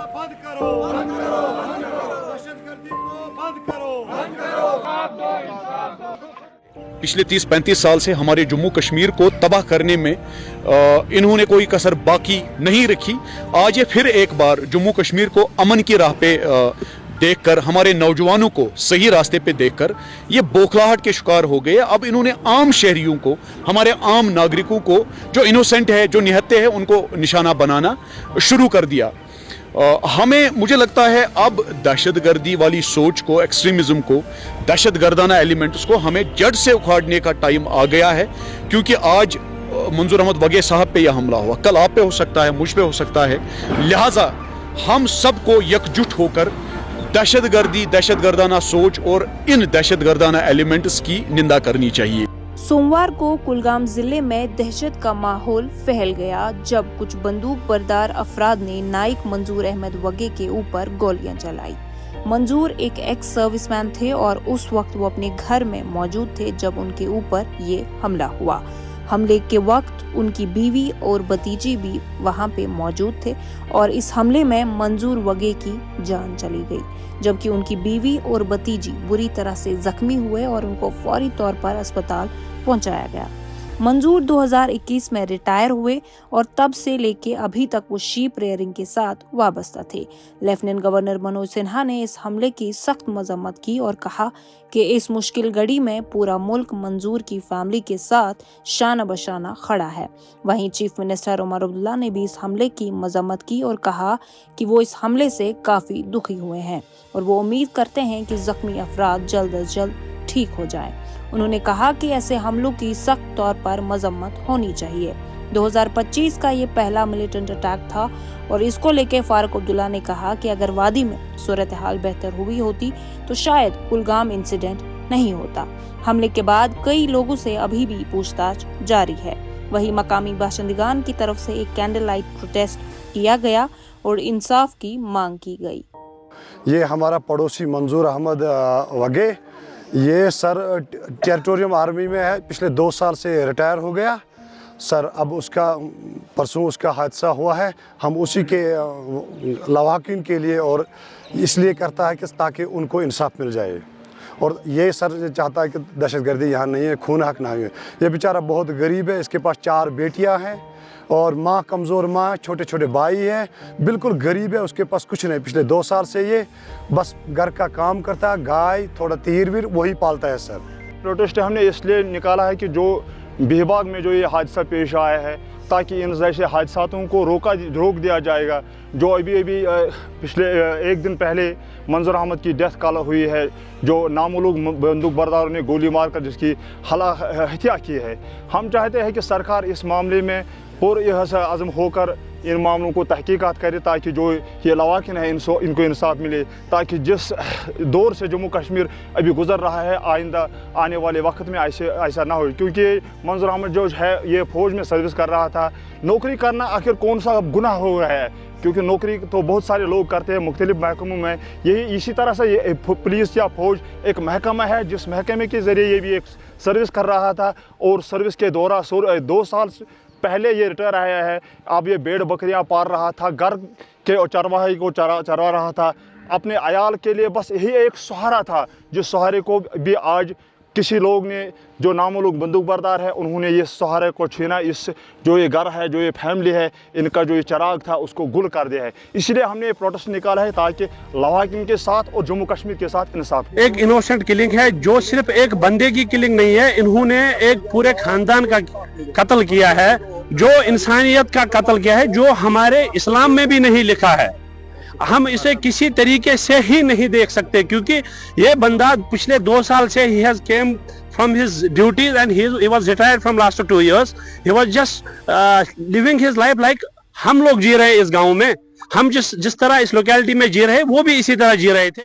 बंद करो, दहशतगर्दी को बंद करो। पिछले 30-35 साल से हमारे जम्मू कश्मीर को तबाह करने में इन्होंने कोई कसर बाकी नहीं रखी। आज ये फिर एक बार जम्मू कश्मीर को अमन की राह पे देखकर, हमारे नौजवानों को सही रास्ते पे देखकर ये बौखलाहट के शिकार हो गए। अब इन्होंने आम शहरियों को, हमारे आम नागरिकों को, जो इनोसेंट है, जो निहत्ते हैं, उनको निशाना बनाना शुरू कर दिया। मुझे लगता है अब दहशतगर्दी वाली सोच को, एक्सट्रीमिज्म को, दहशतगर्दाना एलिमेंट्स को हमें जड़ से उखाड़ने का टाइम आ गया है। क्योंकि आज मंजूर अहमद वगे साहब पे यह हमला हुआ, कल आप पे हो सकता है, मुझ पे हो सकता है। लिहाजा हम सबको एकजुट होकर दहशतगर्दी, दहशतगर्दाना सोच और इन दहशतगर्दाना एलिमेंट्स की निंदा करनी चाहिए। सोमवार को कुलगाम जिले में दहशत का माहौल फैल गया जब कुछ बंदूक बरदार अफराद ने नाइक मंजूर अहमद वगे के ऊपर गोलियां चलाई। मंजूर एक एक्स सर्विसमैन थे और उस वक्त वो अपने घर में मौजूद थे जब उनके ऊपर ये हमला हुआ। हमले के वक्त उनकी बीवी और भतीजी भी वहां पे मौजूद थे और इस हमले में मंजूर वगे की जान चली गई, जबकि उनकी बीवी और भतीजी बुरी तरह से जख्मी हुए और उनको फौरी तौर पर अस्पताल पहुंचाया गया। मंजूर 2021 में रिटायर हुए और तब से लेके अभी तक वो शीप रेयरिंग के साथ वाबस्ता थे। लेफ्टिनेंट गवर्नर मनोज सिन्हा ने इस हमले की सख्त मजम्मत की और कहा कि इस मुश्किल घड़ी में पूरा मुल्क मंजूर की फैमिली के साथ शाना बशाना खड़ा है। वहीं चीफ मिनिस्टर उमर अब्दुल्ला ने भी इस हमले की मजम्मत की और कहा कि वो इस हमले से काफी दुखी हुए हैं और वो उम्मीद करते हैं कि जख्मी अफराद जल्द अज जल्द ठीक हो जाएं। उन्होंने कहा कि ऐसे हमलों की सख्त तौर पर मजम्मत होनी चाहिए। 2025 का ये पहला मिलिटेंट अटैक था और इसको लेके फारूक अब्दुल्ला ने कहा कि अगर वादी में सूरत हाल बेहतर हुई होती तो शायद कुलगाम इंसिडेंट नहीं होता। हमले के बाद कई लोगों से अभी भी पूछताछ जारी है। वहीं मकामी बाशिंदगान की तरफ से एक कैंडल लाइट प्रोटेस्ट किया गया और इंसाफ की मांग की गई। ये हमारा पड़ोसी मंजूर अहमद वगे, ये सर टेरिटोरियम आर्मी में है, पिछले 2 साल से रिटायर हो गया सर। अब परसों उसका हादसा हुआ है। हम उसी के लवाकिन के लिए और इसलिए करता है कि ताकि उनको इंसाफ मिल जाए। और ये सर चाहता है कि दहशतगर्दी यहाँ नहीं है, खून हक नहीं है। ये बेचारा बहुत गरीब है, इसके पास 4 बेटियाँ हैं और माँ, कमज़ोर माँ, छोटे छोटे भाई हैं, बिल्कुल गरीब है, उसके पास कुछ नहीं। पिछले 2 साल से ये बस घर का काम करता है, गाय, थोड़ा तीर वीर वही पालता है सर। प्रोटेस्ट हमने इसलिए निकाला है कि जो बिहबाग में जो ये हादसा पेश आया है, ताकि इन जैसे हादसातों को रोक दिया जाएगा। जो अभी पिछले 1 दिन पहले मंजूर अहमद की डेथ कॉल हुई है, जो नामालूम बंदूक बरदारों ने गोली मारकर जिसकी हत्या की है। हम चाहते हैं कि सरकार इस मामले में पुरअज़्म होकर इन मामलों को तहकीकात करे ताकि जो ये लवाकिन है इनको इंसाफ मिले, ताकि जिस दौर से जम्मू कश्मीर अभी गुजर रहा है आइंदा आने वाले वक्त में ऐसा ना हो। क्योंकि मंजूर अहमद जो है ये फ़ौज में सर्विस कर रहा था। नौकरी करना आखिर कौन सा गुनाह हो रहा है? क्योंकि नौकरी तो बहुत सारे लोग करते हैं मुख्तलिफ महकमों में। यही इसी तरह से ये पुलिस या फ़ौज एक महकमा है जिस महकमे के ज़रिए ये भी एक सर्विस कर रहा था और सर्विस के दौरान 2 साल पहले ये रिटायर आया है। अब ये भेड़ बकरियां पाल रहा था, घर के चरवाहे को चरवा रहा था, अपने अयाल के लिए बस यही एक सहारा था, जिस सहारे को भी आज किसी लोग ने, जो नामालूम बंदूक बरदार है, उन्होंने ये सहारे को छीना। इस जो ये घर है, जो ये फैमिली है, इनका जो ये चिराग था उसको गुल कर दिया है। इसलिए हमने ये प्रोटेस्ट निकाला है ताकि लवाकिन के साथ और जम्मू कश्मीर के साथ इंसाफ। एक इनोसेंट किलिंग है, जो सिर्फ एक बंदे की किलिंग नहीं है, इन्होंने एक पूरे खानदान का कत्ल किया है, जो इंसानियत का कत्ल किया है, जो हमारे इस्लाम में भी नहीं लिखा है। हम इसे किसी तरीके से ही नहीं देख सकते क्योंकि ये बंदा पिछले 2 साल से he has came from his duties and he was retired from last 2 years. He was just living his life like हम लोग जी रहे हैं इस गांव में। हम जिस तरह इस लोकेलिटी में जी रहे हैं वो भी इसी तरह जी रहे थे।